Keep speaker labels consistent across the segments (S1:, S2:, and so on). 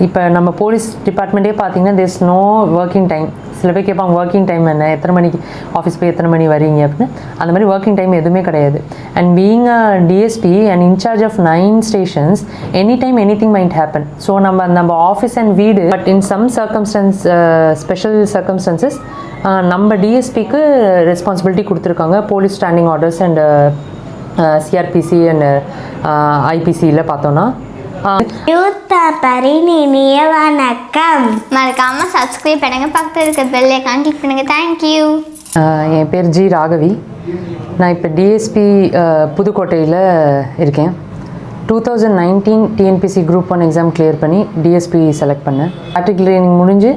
S1: இப்போ நம்ம போலீஸ் டிபார்ட்மெண்ட்டே பார்த்தீங்கன்னா தேர்ஸ் நோ ஒர்க்கிங் டைம். சில பேர் கேட்பாங்க ஒர்க்கிங் டைம் என்ன, எத்தனை மணிக்கு ஆஃபீஸ் போய் எத்தனை மணி வரீங்க அப்படின்னு. அந்த மாதிரி ஒர்க்கிங் டைம் எதுவுமே கிடையாது. And being a DSP and incharge of 9 stations, any time any thing might happen. So நம்ம ஆஃபீஸ் அண்ட் வீடு, but in some circumstances, special circumstances நம்ம டிஎஸ்பிக்கு ரெஸ்பான்சிபிலிட்டி கொடுத்துருக்காங்க. Police standing orders and CrPC and ஐபிசியில் பார்த்தோன்னா
S2: இனிய வணக்கம்.
S3: மறக்காம சப்ஸ்கிரைப் பண்ணுங்க, பக்கத்தில் இருக்க பெல் ஐகான் கிளிக் பண்ணுங்க. தேங்க்யூ.
S1: என் பேர் ஜி ராகவி. நான் இப்போ டிஎஸ்பி புதுக்கோட்டையில் இருக்கேன். 2019 டிஎன்பிசி குரூப் 1 எக்ஸாம் கிளியர் பண்ணி டிஎஸ்பி செலக்ட் பண்ணேன். ட்ரைனிங் முடிஞ்சு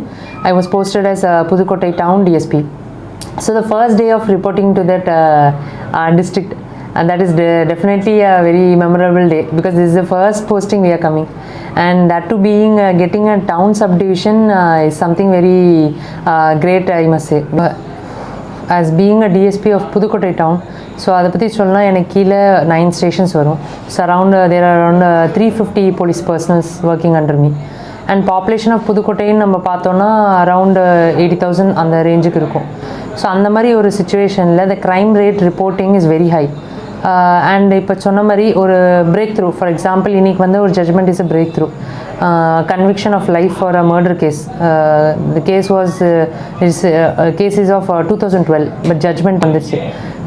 S1: I was posted as Pudukkottai town DSP. So the first day of reporting to that district, and that is definitely a very memorable day because this is the first posting we are coming, and that to being getting a town subdivision is something very great, I must say. As being a DSP of Pudukkottai town, so அதை பற்றி சொல்லலாம். எனக்கு கீழே 9 stations வரும். So around there are around 350 police personnels working under me. And population of புதுக்கோட்டைன்னு நம்ம பார்த்தோன்னா around 80,000 அந்த ரேஞ்சுக்கு இருக்கும். ஸோ அந்த மாதிரி ஒரு சுச்சுவேஷனில் the crime rate reporting is very high. And இப்போ சொன்ன மாதிரி ஒரு பிரேக் த்ரூ, ஃபார் எக்ஸாம்பிள் இன்றைக்கி வந்து ஒரு judgment is a breakthrough. Conviction of life for a murder case. The case was case is of 2012, but judgment வந்துருச்சு.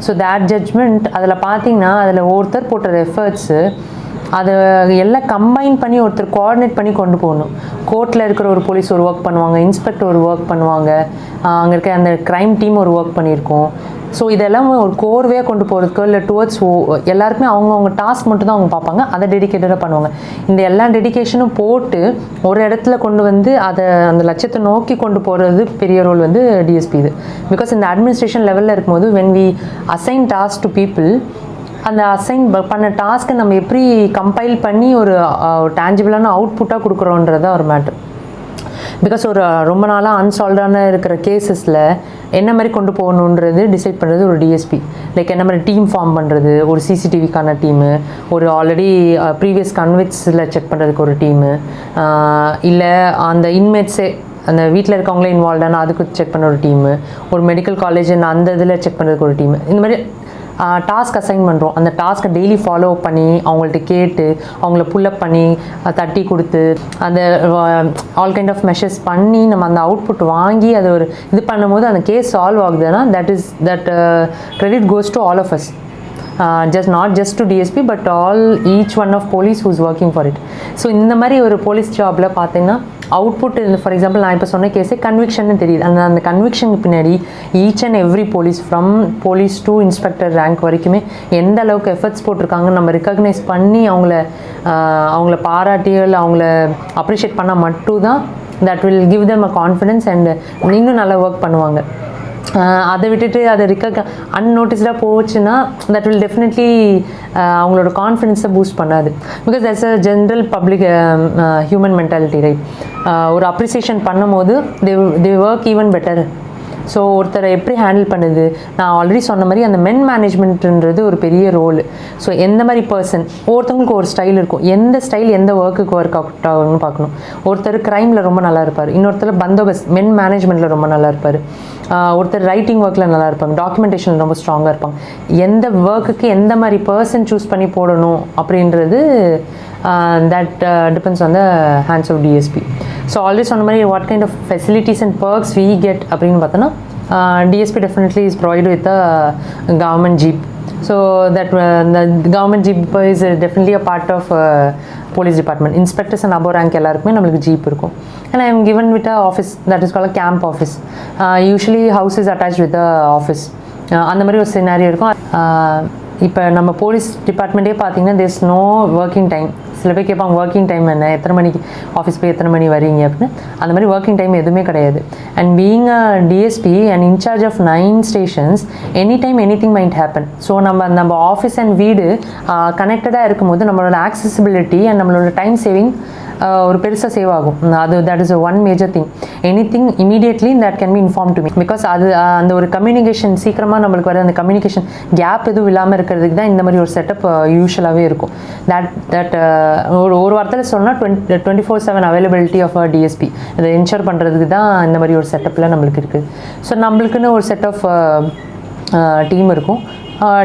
S1: So that judgment அதில் பார்த்தீங்கன்னா அதில் ஒருத்தர் போட்ட எஃபர்ட்ஸு அதை எல்லாம் கம்பைன் பண்ணி ஒருத்தர் கோஆர்டினேட் பண்ணி கொண்டு போகணும். கோர்ட்டில் இருக்கிற ஒரு போலீஸ் ஒரு ஒர்க் பண்ணுவாங்க, இன்ஸ்பெக்டர் ஒரு ஒர்க் பண்ணுவாங்க, அங்கே இருக்க அந்த க்ரைம் டீம் ஒரு ஒர்க் பண்ணியிருக்கோம். ஸோ இதெல்லாம் ஒரு கோர்வையாக கொண்டு போகிறதுக்கோ இல்லை டுவர்ட்ஸ் எல்லாருக்குமே அவங்கவுங்க டாஸ்க் மட்டும் தான் அவங்க பார்ப்பாங்க, அதை டெடிக்கேட்டடாக பண்ணுவாங்க. இந்த எல்லா டெடிக்கேஷனும் போட்டு ஒரு இடத்துல கொண்டு வந்து அதை அந்த லட்சத்தை நோக்கி கொண்டு போகிறது பெரிய ரோல் வந்து டிஎஸ்பி இது. பிகாஸ் இந்த அட்மினிஸ்ட்ரேஷன் லெவலில் இருக்கும்போது when we assign tasks to people, அந்த அசைன் பண்ண டாஸ்க்கை நம்ம எப்படி கம்பைல் பண்ணி ஒரு டேஞ்சிபிளான அவுட்புட்டாக கொடுக்குறோன்றதான் ஒரு மேட்ரு. பிகாஸ் ஒரு ரொம்ப நாளாக அன்சால்வ்டான இருக்கிற கேசஸில் என்ன மாதிரி கொண்டு போகணுன்றது டிசைட் பண்ணுறது ஒரு டிஎஸ்பி. லைக் என்ன மாதிரி டீம் ஃபார்ம் பண்ணுறது, ஒரு சிசிடிவிக்கான டீமு, ஒரு ஆல்ரெடி ப்ரீவியஸ் கன்விக்ஸில் செக் பண்ணுறதுக்கு ஒரு டீமு, இல்லை அந்த இன்மேட்ஸே அந்த வீட்டில் இருக்கவங்களே இன்வால்வ்டான அதுக்கு செக் பண்ண ஒரு டீமு, ஒரு மெடிக்கல் காலேஜ் அந்த இதில் செக் பண்ணுறதுக்கு ஒரு டீமு. இந்த மாதிரி டாஸ்க் அசைன் பண்ணுறோம். அந்த டாஸ்க்கை டெய்லி ஃபாலோ பண்ணி அவங்கள்ட்ட கேட்டு அவங்கள புல்லப் பண்ணி தட்டி கொடுத்து அந்த ஆல் கைண்ட் ஆஃப் மெஷர்ஸ் பண்ணி நம்ம அந்த அவுட்புட் வாங்கி அதை ஒரு இது பண்ணும்போது அந்த கேஸ் சால்வ் ஆகுதுன்னா that credit goes to all of us. not just to DSP but each one of police who's working for it. So இந்த மாதிரி ஒரு போலீஸ் ஜாபில் பார்த்தீங்கன்னா அவுட்புட், ஃபார் எக்ஸாம்பிள் நான் இப்போ சொன்ன கேஸே கன்விக்ஷன்னு தெரியுது. அந்த கன்விக்ஷனுக்கு பின்னாடி each and every police from police to inspector rank வரைக்குமே எந்த அளவுக்கு எஃபர்ட்ஸ் போட்டிருக்காங்கன்னு நம்ம ரெக்கக்னைஸ் பண்ணி அவங்கள பாராட்டியோ இல்லை அவங்கள அப்ரிஷியேட் பண்ணால் மட்டும்தான் that will give them a confidence and இன்னும் நல்லா ஒர்க் பண்ணுவாங்க. அதை விட்டுட்டு அதை அன்னோட்டிஸ்டாக போச்சுன்னா தட் வில் டெஃபினெட்லி அவங்களோட கான்ஃபிடென்ஸை பூஸ்ட் பண்ணாது. Because that's a general public human mentality, right? ஒரு அப்ரிசியேஷன் பண்ணும் போது தே ஒர்க் ஈவன் பெட்டர். ஸோ ஒருத்தரை எப்படி ஹேண்டில் பண்ணுது, நான் ஆல்ரெடி சொன்ன மாதிரி அந்த மென் மேனேஜ்மெண்ட்ன்றது ஒரு பெரிய ரோல். ஸோ எந்த மாதிரி பர்சன், ஒருத்தவங்களுக்கு ஒரு ஸ்டைல் இருக்கும், எந்த ஸ்டைல் எந்த ஒர்க்குக்கு ஒர்க் அவுட் ஆகும்னு பார்க்கணும். ஒருத்தர் க்ரைமில் ரொம்ப நல்லா இருப்பார், இன்னொருத்தர் பந்தோபஸ்த் மென் மேனேஜ்மெண்ட்டில் ரொம்ப நல்லா இருப்பார், ஒருத்தர் ரைட்டிங் ஒர்க்கில் நல்லா இருப்பாங்க, டாக்குமெண்டேஷனில் ரொம்ப ஸ்ட்ராங்காக இருப்பாங்க. எந்த ஒர்க்குக்கு எந்த மாதிரி பர்சன் சூஸ் பண்ணி போடணும் அப்படின்றது that depends on the hands of DSP. So already சொன்ன மாதிரி what kind of facilities and perks we get அப்படின்னு பார்த்தோன்னா DSP definitely is provided with a government jeep. So that the government jeep is definitely a part of police department. Inspectors and above rank எல்லாருக்குமே நம்மளுக்கு jeep இருக்கும். And I am given with a office that is called a camp office. Usually house is attached with the office. அந்த மாதிரி ஒரு scenario இருக்கும். இப்போ நம்ம police டிபார்ட்மெண்ட்டே பார்த்தீங்கன்னா தேர்ஸ் நோ ஒர்க்கிங் டைம். சில பேர் கேட்பாங்க ஒர்க்கிங் டைம் என்ன, எத்தனை மணிக்கு ஆஃபீஸ் போய் எத்தனை மணி வரீங்க அப்படின்னு. அந்த மாதிரி ஒர்க்கிங் டைம் எதுவுமே கிடையாது. And being a DSP and incharge of 9 stations, any time any thing might happen. So நம்ம ஆஃபீஸ் அண்ட் வீடு கனெக்டடாக இருக்கும்போது நம்மளோட ஆக்சசிபிலிட்டி அண்ட் நம்மளோட டைம் சேவிங் ஒரு பெருசாக சேவ் ஆகும். அது that is one major thing. Anything immediately that can be inform to me. Because அது அந்த ஒரு கம்யூனிகேஷன் சீக்கிரமாக நம்மளுக்கு வர அந்த கம்யூனிகேஷன் கேப் எதுவும் இல்லாமல் இருக்கிறதுக்கு தான் இந்த மாதிரி ஒரு செட்டப் யூஸ்வலாகவே இருக்கும். தட் ஒரு வார்த்தையில் சொன்னால் 24/7 அவைலபிலிட்டி ஆஃப் டிஎஸ்பி இதை என்ஷூர் பண்ணுறதுக்கு தான் இந்த மாதிரி ஒரு செட்டப்பில் நம்மளுக்கு இருக்குது. ஸோ நம்மளுக்குன்னு ஒரு செட் ஆஃப் டீம் இருக்கும்.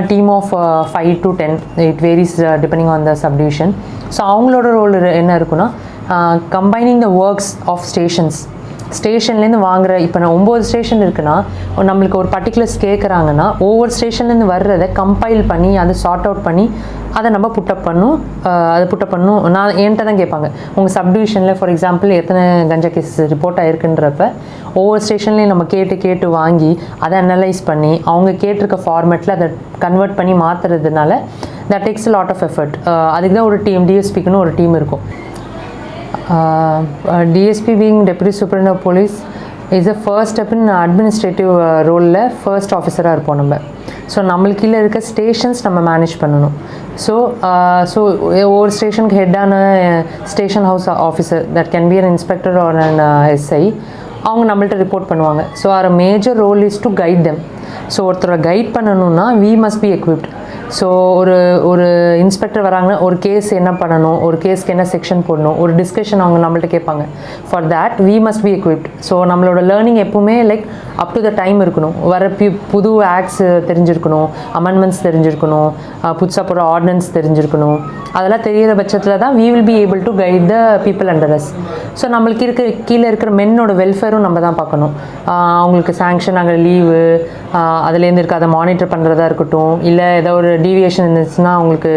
S1: Team of 5 to 10, it varies depending on the subdivision. So அவங்களோட ரோல் என்ன இருக்குன்னா, கம்பைனிங் த ஒர்க்ஸ் ஆஃப் ஸ்டேஷன்லேருந்து வாங்குற, இப்போ நான் 9 ஸ்டேஷன் இருக்குன்னா நம்மளுக்கு ஒரு பர்டிகுலர்ஸ் கேட்குறாங்கன்னா ஒவ்வொரு ஸ்டேஷன்லேருந்து வர்றதை கம்பைல் பண்ணி அதை சார்ட் அவுட் பண்ணி அதை நம்ம புட்டப் பண்ணும். நான் என்கிட்ட தான் கேட்பாங்க, உங்கள் சப்டிவிஷனில் ஃபார் எக்ஸாம்பிள் எத்தனை கஞ்சா கேஸ் ரிப்போர்ட் ஆகிருக்குன்றப்ப ஒவ்வொரு ஸ்டேஷன்லேயும் நம்ம கேட்டு வாங்கி அதை அனலைஸ் பண்ணி அவங்க கேட்டிருக்க ஃபார்மேட்டில் அதை கன்வெர்ட் பண்ணி மாற்றுறதுனால that takes a lot of effort. அதுக்கு தான் ஒரு டீம், டிஎஸ்பிக்குன்னு ஒரு டீம் இருக்கும். DSP being Deputy Superintendent of Police is the first step in administrative ரோலில் ஃபர்ஸ்ட் ஆஃபீஸராக இருப்போம் நம்ம. ஸோ நம்மளுக்கு கீழே இருக்க ஸ்டேஷன்ஸ் நம்ம மேனேஜ் பண்ணணும். ஸோ ஒவ்வொரு ஸ்டேஷனுக்கு ஹெட்டான station house officer, that can be an inspector or an SI, அவங்க நம்மள்ட்ட ரிப்போர்ட் பண்ணுவாங்க. So our major role is to guide them. So ஒருத்தரை கைட் பண்ணணுன்னா we must be equipped. So ஒரு இன்ஸ்பெக்டர் வராங்கன்னா ஒரு கேஸ் என்ன பண்ணணும், ஒரு கேஸ்க்கு என்ன செக்ஷன் போடணும், ஒரு டிஸ்கஷன் அவங்க நம்மள்ட்ட கேட்பாங்க. For that we must be equipped. So நம்மளோட லேர்னிங் எப்பவுமே like up to the time இருக்கணும். வர புது ஆக்ட்ஸ் தெரிஞ்சிருக்கணும், அமெண்ட்மெண்ட்ஸ் தெரிஞ்சிருக்கணும், புதுசாக போகிற ஆர்டினன்ஸ் தெரிஞ்சிருக்கணும். அதெல்லாம் தெரிகிற பட்சத்தில் தான் we will be able to guide the people under us. So நம்மளுக்கு கீழே இருக்கிற மென்னோட வெல்ஃபேரும் நம்ம தான் பார்க்கணும். அவங்களுக்கு சேங்ஷன் ஆகிற லீவு அதுலேருந்து இருக்க அதை மானிட்டர் பண்ணுறதா இருக்கட்டும், இல்லை ஏதோ ஒரு டீவியேஷன் இருந்துச்சுன்னா அவங்களுக்கு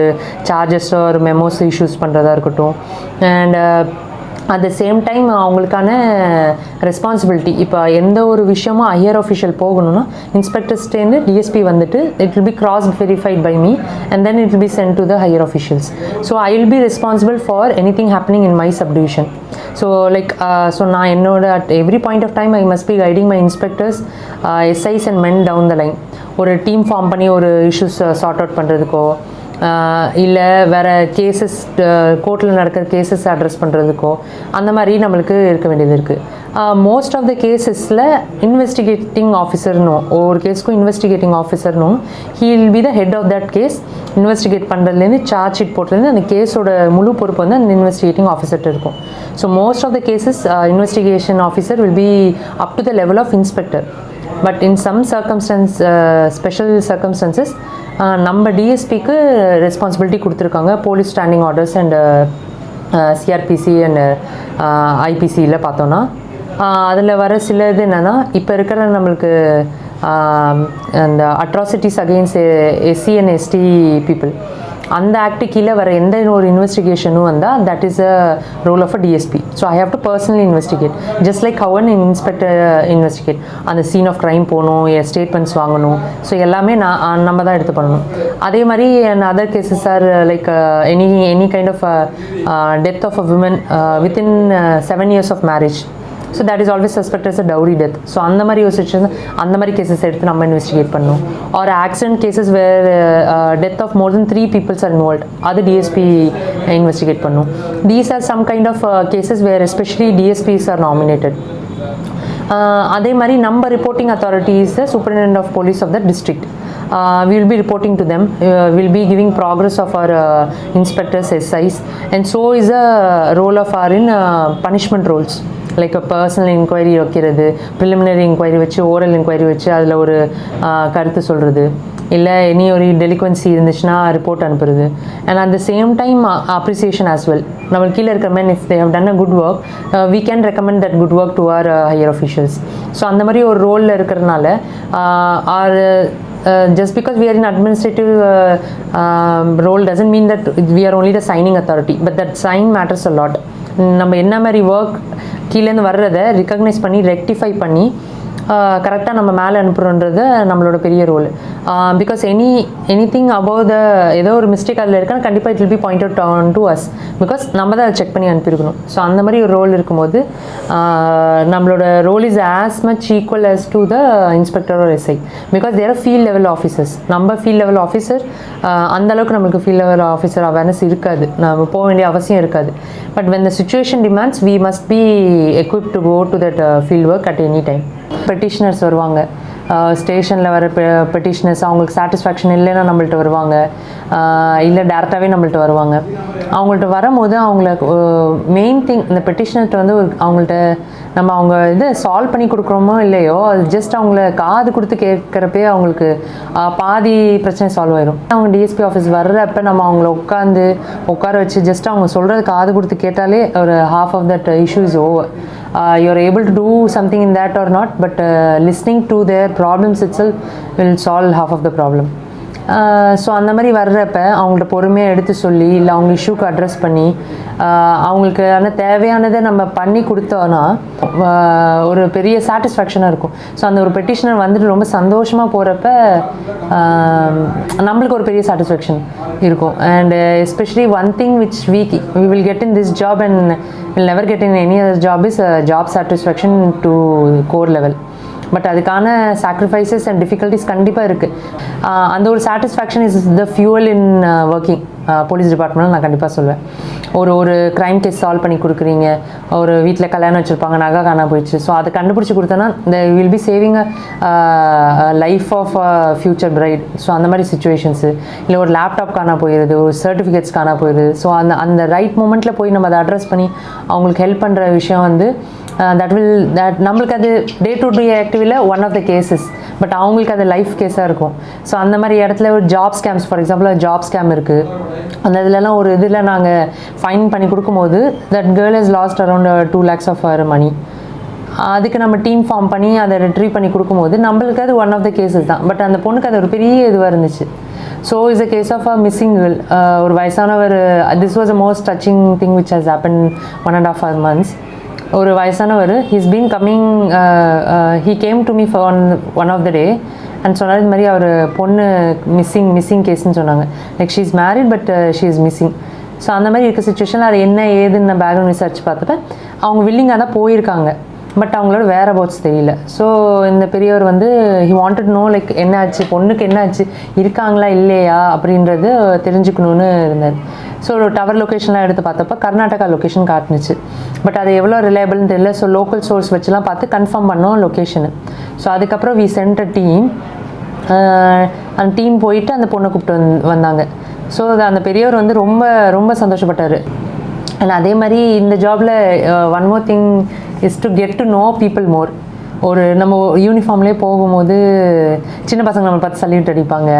S1: சார்ஜஸ் ஒரு மெமோஸ் இஷ்யூஸ் பண்ணுறதா இருக்கட்டும். And at the same time அவங்களுக்கான ரெஸ்பான்சிபிலிட்டி, இப்போ எந்த ஒரு விஷயமும் ஹையர் ஆஃபிஷியல் போகணும்னா இன்ஸ்பெக்டர்ஸ்டேருந்து டிஎஸ்பி வந்துட்டு it will be cross verified by me and then it will be sent to the higher officials. So I will be responsible for anything happening in my subdivision. So like நான் என்னோட at every point of time I must be guiding my inspectors, SIs and men down the line. ஒரு team form பண்ணி ஒரு issues sort out பண்ணுறதுக்கோ, இல்லை வேறு cases கோர்ட்டில் நடக்கிற கேசஸ் அட்ரஸ் பண்ணுறதுக்கோ அந்த மாதிரி நம்மளுக்கு இருக்க வேண்டியது இருக்குது. மோஸ்ட் ஆஃப் த கேசஸில் இன்வெஸ்டிகேட்டிங் ஆஃபீஸர்னும், ஒவ்வொரு கேஸுக்கும் இன்வெஸ்டிகேட்டிங் ஆஃபீஸர்னும், he will be the head of that case. Investigate பண்ணுறதுலேருந்து சார்ஜ் ஷீட் போட்டதுலேருந்து அந்த கேஸோட முழு பொறுப்பு வந்து அந்த இன்வெஸ்டிகேட்டிங் ஆஃபீஸர்கிட்ட இருக்கும். So most of the cases investigation officer will be up to the level of inspector. But in some special circumstances நம்ம டிஎஸ்பிக்கு ரெஸ்பான்சிபிலிட்டி கொடுத்துருக்காங்க. Police standing orders and CRPC and IPCயில் பார்த்தோன்னா அதில் வர சில இது என்னென்னா, இப்போ இருக்கிற நம்மளுக்கு அந்த atrocities against SC and ST people, அந்த ஆக்டு கீழே வர எந்த ஒரு இன்வெஸ்டிகேஷனும் வந்தால் that is a role of a DSP. So I have to personally investigate, just like how an inspector investigate. அந்த சீன் ஆஃப் க்ரைம் போகணும், ஸ்டேட்மெண்ட்ஸ் வாங்கணும், ஸோ எல்லாமே நம்ம தான் எடுத்து பண்ணணும். அதே மாதிரி other cases are like any kind of death of a women within 7 years of marriage. So that is always suspect as a dowry death. So அந்த மாதிரி ஒரு சுச்சுவேஷன், அந்த மாதிரி கேசஸ் எடுத்து நம்ம இன்வெஸ்டிகேட் பண்ணணும். Or accident cases where death of more than 3 people are involve, அது DSP investigate பண்ணணும். These are some kind of cases where especially DSPs are nominated. அதே மாதிரி நம்ம reporting authority is the superintendent of police of the district. We will be reporting to them, will be giving progress of our inspectors, SIs, and so is a role of our in punishment roles. Like personal enquiry வைக்கிறது, preliminary enquiry வச்சு, oral enquiry வச்சு அதில் ஒரு கருத்து சொல்கிறது, இல்லை இனி ஒரு டெலிக்வன்சி இருந்துச்சுன்னா ரிப்போர்ட் அனுப்புறது. And at the same time appreciation as well. நம்மளுக்கு கீழே இருக்க man if they have done a good work, we can recommend that good work to our higher officials. So அந்த மாதிரி ஒரு ரோலில் இருக்கிறதுனால or just because we are in administrative role doesn't mean that we are only the signing authority, but that sign matters a lot. நம்ம என்ன மாதிரி work கீழேருந்து வர்றதை ரெக்கக்னைஸ் பண்ணி ரெக்டிஃபை பண்ணி கரெக்டாக நம்ம மேலே அனுப்புகிறோன்றது நம்மளோட பெரிய role. Because anything above the ஏதோ ஒரு மிஸ்டேக் அதில் இருக்குன்னா கண்டிப்பாக it will be point out on to us, because நம்ம தான் அதை செக் பண்ணி அனுப்பியிருக்கணும். ஸோ அந்த மாதிரி ஒரு ரோல் இருக்கும்போது நம்மளோட role is as much equal as to the inspector ஒரு SI, because their field level officers. நம்ம ஃபீல்ட் லெவல் ஆஃபீஸர் அந்தளவுக்கு நம்மளுக்கு ஃபீல்ட் லெவல் ஆஃபீஸர் அவேர்னஸ் இருக்காது, நம்ம போக வேண்டிய அவசியம் இருக்காது. But when the situation demands we must be equipped to go to that field work at any time. Petitioners வருவாங்க, ஸ்டேஷனில் வர பெட்டிஷனர்ஸ் அவங்களுக்கு சாட்டிஸ்ஃபேக்ஷன் இல்லைன்னா நம்மள்ட்ட வருவாங்க, இல்லை டேரெக்டாகவே நம்மள்ட்ட வருவாங்க. அவங்கள்ட்ட வரும்போது அவங்கள மெயின் திங் இந்த பெட்டிஷனர்கிட்ட வந்து அவங்கள்ட்ட நம்ம அவங்க இது சால்வ் பண்ணி கொடுக்குறோமோ இல்லையோ, அது ஜஸ்ட் அவங்கள காது கொடுத்து கேட்குறப்பே அவங்களுக்கு பாதி பிரச்சனை சால்வ் ஆயிடும். அவங்க டிஎஸ்பி ஆஃபீஸ் வர்றப்ப நம்ம அவங்கள உட்கார வச்சு ஜஸ்ட் அவங்க சொல்கிறது காது கொடுத்து கேட்டாலே ஒரு half of that issue is over. You're able to do something in that or not, but listening to their problems itself will solve half of the problem. So அந்த மாதிரி வர்றப்ப அவங்கள்ட்ட பொறுமையாக எடுத்து சொல்லி இல்லை அவங்க இஷ்யூக்கு அட்ரஸ் பண்ணி அவங்களுக்கு தேவையானதை நம்ம பண்ணி கொடுத்தோன்னா ஒரு பெரிய சாட்டிஸ்ஃபேக்ஷனாக இருக்கும். ஸோ அந்த ஒரு பெட்டிஷனர் வந்துட்டு ரொம்ப சந்தோஷமாக போகிறப்ப நம்மளுக்கு ஒரு பெரிய சாட்டிஸ்ஃபேக்ஷன் இருக்கும். And especially one thing which we will get in this job and will never get in any other job is job satisfaction to core level. But அதுக்கான சாக்ரிஃபைசஸ் அண்ட் டிஃபிகல்ட்டிஸ் கண்டிப்பாக இருக்குது. அந்த ஒரு satisfaction is the fuel in working police department நான் கண்டிப்பாக சொல்லுவேன். ஒரு crime case solve பண்ணி கொடுக்குறீங்க, ஒரு வீட்டில் கல்யாணம் வச்சுருப்பாங்க, நகை காணா போயிடுச்சு, ஸோ அதை கண்டுபிடிச்சி கொடுத்தோன்னா the will be saving life of future bright. So அந்த மாதிரி சுச்சுவேஷன்ஸு, இல்லை ஒரு லேப்டாப் காணா போயிடுது, ஒரு சர்டிஃபிகேட்ஸ் காணா போயிடுது. ஸோ அந்த ரைட் மூமெண்ட்டில் போய் நம்ம அதை அட்ரஸ் பண்ணி அவங்களுக்கு ஹெல்ப் பண்ணுற விஷயம் வந்து that நம்மளுக்கு அது டே டு டே ஆக்டிவில் one of the cases, but அவங்களுக்கு அது லைஃப் கேஸாக இருக்கும். ஸோ அந்த மாதிரி இடத்துல ஒரு job scams, for example job scam இருக்குது, அந்த இதுலலாம் ஒரு இதில் நாங்கள் ஃபைன் பண்ணி கொடுக்கும்போது that girl has lost around 2 lakhs of her money. அதுக்கு நம்ம டீம் ஃபார்ம் பண்ணி அதை ரிட்ரீவ் பண்ணி கொடுக்கும்போது நம்மளுக்கு அது ஒன் ஆஃப் த கேசஸ் தான், பட் அந்த பொண்ணுக்கு அது ஒரு பெரிய இதுவாக இருந்துச்சு. So is a case of a missing girl. ஒரு வயசானவர், this was a most touching thing which has happen 1.5 months. ஒரு வயசானவர், he's been coming, he came to me for one of the day and சொன்னார் இது மாதிரி அவர் பொண்ணு missing கேஸ்ன்னு சொன்னாங்க. Like she is married but she is missing. So அந்த மாதிரி இருக்க சுச்சுவேஷனில் அது என்ன ஏதுன்னு நான் பேக்ரவுண்ட் ரிசர்ச் பார்த்தப்ப அவங்க வில்லிங்காக தான் போயிருக்காங்க, பட் அவங்களோட வேர் அபவுட்ஸ் தெரியல. ஸோ இந்த பெரியவர் வந்து ஹி வாண்டட் நோ லைக் என்ன ஆச்சு, பொண்ணுக்கு என்ன ஆச்சு, இருக்காங்களா இல்லையா அப்படின்றது தெரிஞ்சுக்கணுன்னு இருந்தார். ஸோ ஒரு டவர் லொக்கேஷன்லாம் எடுத்து பார்த்தப்ப கர்நாடகா லொக்கேஷன் காட்டுனுச்சு, பட் அது எவ்வளோ ரிலையபிள்னு தெரியல. ஸோ லோக்கல் சோர்ஸ் வச்சுலாம் பார்த்து கன்ஃபார்ம் பண்ணோம் லொக்கேஷனு. ஸோ அதுக்கப்புறம் வி சென்ட் அ டீம். அந்த டீம் போயிட்டு அந்த பொண்ணை கூப்பிட்டு வந்தாங்க. ஸோ அந்த பெரியவர் வந்து ரொம்ப ரொம்ப சந்தோஷப்பட்டார். அண்ட் அதே மாதிரி இந்த ஜாபில் one more thing is to get to know people more. ஒரு நம்ம யூனிஃபார்ம்லேயே போகும்போது சின்ன பசங்க நம்மளை பார்த்து சல்யூட் அடிப்பாங்க.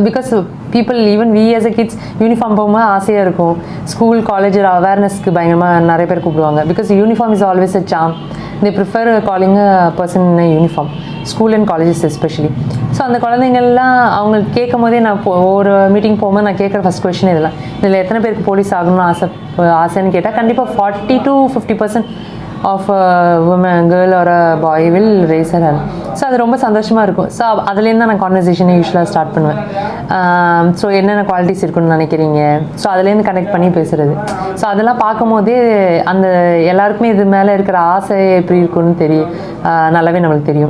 S1: Because people even we as a kids uniform போகும்போது ஆசையாக இருக்கும். ஸ்கூல் காலேஜ் அவேர்னஸ்க்கு பயங்கரமாக நிறைய பேர் கூப்பிடுவாங்க. Because uniform is always a Sam. They prefer calling a person in a uniform, school and colleges especially. So அந்த குழந்தைங்கள்லாம் அவங்க கேட்கும் போதே நான் ஒரு மீட்டிங் போகும்போது நான் கேட்குற ஃபஸ்ட் கொஸ்டின் இதில் எத்தனை பேருக்கு போலீஸ் ஆகணும்னு ஆசைன்னு கேட்டால் கண்டிப்பாக 40 to 50% of woman girl or a boy will raise her hand. So அது ரொம்ப சந்தோஷமாக இருக்கும். ஸோ அதுலேருந்து தான் நான் கான்வர்சேஷனை யூஸ்வலாக ஸ்டார்ட் பண்ணுவேன். ஸோ என்னென்ன குவாலிட்டிஸ் இருக்குன்னு நினைக்கிறீங்க, ஸோ அதுலேருந்து கனெக்ட் பண்ணி பேசுகிறது. ஸோ அதெல்லாம் பார்க்கும்போதே அந்த எல்லாருக்குமே இது மேலே இருக்கிற ஆசை எப்படி இருக்குன்னு நல்லாவே நம்மளுக்கு தெரியும்.